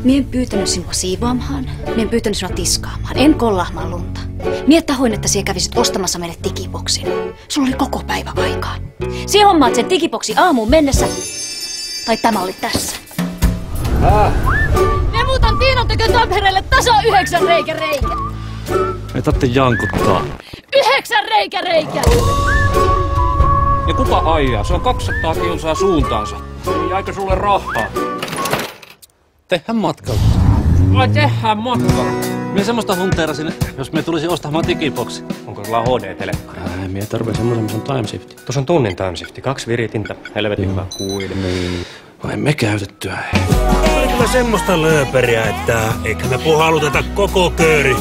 Mie en pyytänyt sinua siivoamaan, mie en pyytänyt sinua tiskaamaan, en kollahmaan lunta. Mie tahoin, että sie kävisit ostamassa meille digiboksin. Sulla oli koko päivä aikaa. Sie hommaat sen digiboksi aamuun mennessä. Tai tämä oli tässä. Mie muutan Tiinan tykön Tampereelle tasa 9 reikä. Ei tarvitse jankuttaa. 9 reikä! Ja kuka ajaa? Se on 200 kilsaa suuntaansa. Jäikö sulle rahaa? Tehdään matkalla. Ai tehdään matkalla? Mie semmoista hunteerasin, jos me tulisi ostamaan digiboksi. Onko sulla HD-telekkari? Mie tarvii semmoisen timeshifti. Tuossa on tunnin timeshifti, 2 viritintä, helvetin hyvä kuili. Vai me käytettyä. Oli kyllä semmoista lööperiä, että eikä me puhalluteta koko kööri.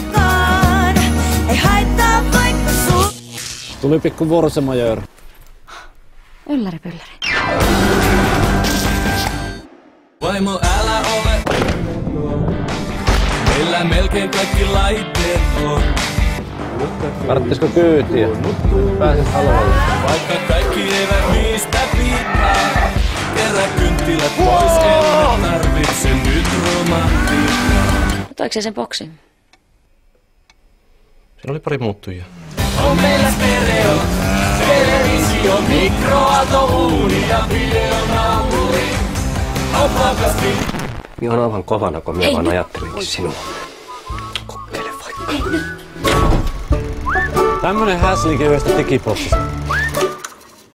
Ei haittaa vaikka Tuli pikku vorsemajör. Ylläri. Vaimo, älä ole. Meillä melkein kaikki laitteet on. Tarvittisiko kyytiä? Pääsis halolle. Vaikka kaikki eivät niistä piittaa. Kerä kynttilät pois, emme tarvitse nyt romantiikkaa. Otoiko sen boksin? Siinä oli pari muuttujia. On meillä stereo, televisio, mikroaalto, uuni ja videonaapuri. Opakasti. Minä on aivan kovana, kun minä vaan ajattelinkin sinua. Kokeile vaikka. Tämmönen häslinki yhdestä digiboksista.